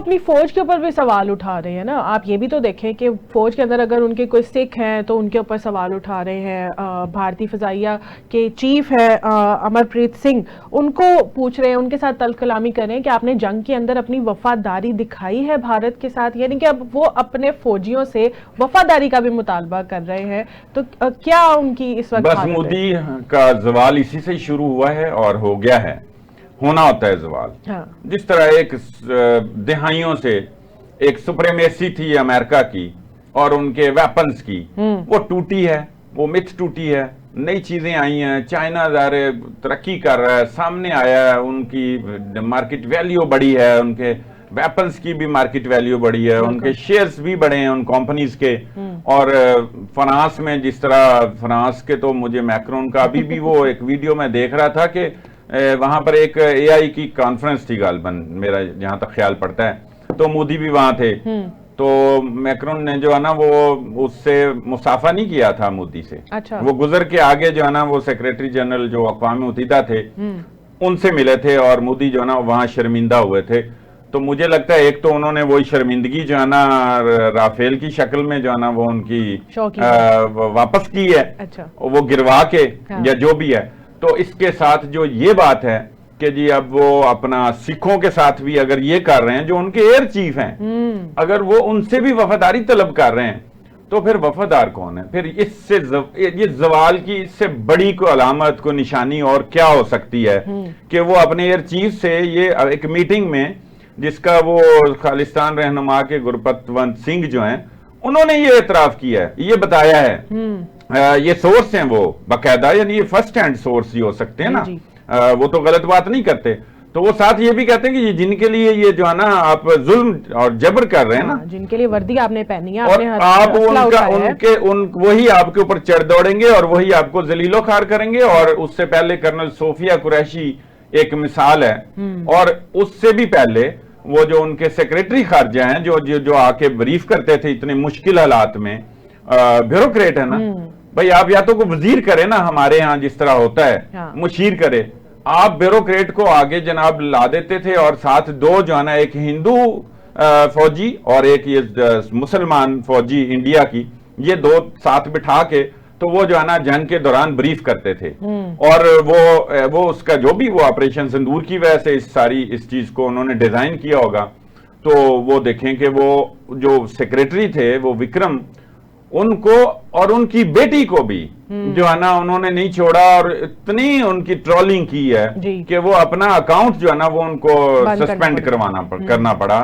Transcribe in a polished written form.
अपनी फौज के ऊपर भी सवाल उठा रहे हैं ना। आप ये भी तो देखें कि फौज के अंदर अगर उनके कोई सिख हैं तो उनके ऊपर सवाल उठा रहे हैं। भारतीय फ़ज़ाइया के चीफ है अमरप्रीत सिंह, उनको पूछ रहे हैं, उनके साथ तल्ख कलामी कर रहे हैं कि आपने जंग के अंदर अपनी वफादारी दिखाई है भारत के साथ, यानी कि अब वो अपने फौजियों से वफादारी का भी मुतालबा कर रहे हैं। तो क्या उनकी इस वक्त बस मोदी का जवाल इसी से शुरू हुआ है और हो गया है, होना होता है जवाल। हाँ। जिस तरह एक दिहाइयों से एक सुप्रीमेसी थी अमेरिका की और उनके वेपन्स की, वो टूटी है, वो मिथ टूटी है, नई चीजें आई हैं। चाइना ज़ाहिर तरक्की कर रहा है, सामने आया है, उनकी मार्केट वैल्यू बढ़ी है, उनके वेपन्स की भी मार्केट वैल्यू बढ़ी है, उनके शेयर्स भी बढ़े हैं उन कंपनीज के। और फ्रांस में जिस तरह, फ्रांस के तो मुझे मैक्रोन का अभी भी वो एक वीडियो में देख रहा था कि वहां पर एक एआई की कॉन्फ्रेंस थी गालबन, मेरा जहां तक ख्याल पड़ता है, तो मोदी भी वहां थे। तो मैक्रोन ने जो है ना वो उससे मुसाफा नहीं किया था मोदी से। अच्छा। वो गुजर के आगे जो है ना वो सेक्रेटरी जनरल जो अक़वाम मुत्तहिदा थे उनसे मिले थे और मोदी जो है ना वहां शर्मिंदा हुए थे। तो मुझे लगता है एक तो उन्होंने वही शर्मिंदगी जो है ना राफेल की शक्ल में जो है ना वो उनकी वापस की है। अच्छा। वो गिरवा के या जो भी है। तो इसके साथ जो ये बात है कि जी अब वो अपना सिखों के साथ भी अगर ये कर रहे हैं, जो उनके एयर चीफ हैं, अगर वो उनसे भी वफादारी तलब कर रहे हैं, तो फिर वफादार कौन है? फिर इससे ये जवाल की इससे बड़ी को अलामत को निशानी और क्या हो सकती है कि वो अपने एयर चीफ से ये एक मीटिंग में, जिसका वो खालिस्तान रहनुमा के गुरपतवंत सिंह जो हैं, उन्होंने ये एतराफ किया है, ये बताया है। ये सोर्स हैं वो बाकायदा, यानी ये फर्स्ट हैंड सोर्स ही हो सकते हैं ना, वो तो गलत बात नहीं करते। तो वो साथ ये भी कहते हैं कि जिनके लिए ये जो है ना आप जुल्म और जबर कर रहे हैं ना, जिनके लिए वर्दी आपने पहनी है, और आप वही आपके ऊपर चढ़ दौड़ेंगे और वही आपको जलीलो खार करेंगे। और उससे पहले कर्नल सोफिया कुरैशी एक मिसाल है, और उससे भी पहले वो जो उनके सेक्रेटरी खारजा हैं जो आके ब्रीफ करते थे इतने मुश्किल हालात में, ब्यूरोक्रेट है ना भाई। आप या तो को वजीर करे ना, हमारे यहाँ जिस तरह होता है मुशीर करे, आप ब्यूरोक्रेट को आगे जनाब ला देते थे और साथ दो जो है ना, एक हिंदू फौजी और एक ये मुसलमान फौजी इंडिया की, ये दो साथ बिठा के तो वो जो है ना जंग के दौरान ब्रीफ करते थे। और वो उसका जो भी वो ऑपरेशन सिंदूर की वजह से इस चीज को उन्होंने डिजाइन किया होगा। तो वो देखें कि वो जो सेक्रेटरी थे वो विक्रम, उनको और उनकी बेटी को भी जो है ना उन्होंने नहीं छोड़ा, और इतनी उनकी ट्रोलिंग की है कि वो अपना अकाउंट जो है ना वो उनको सस्पेंड करना पड़ा।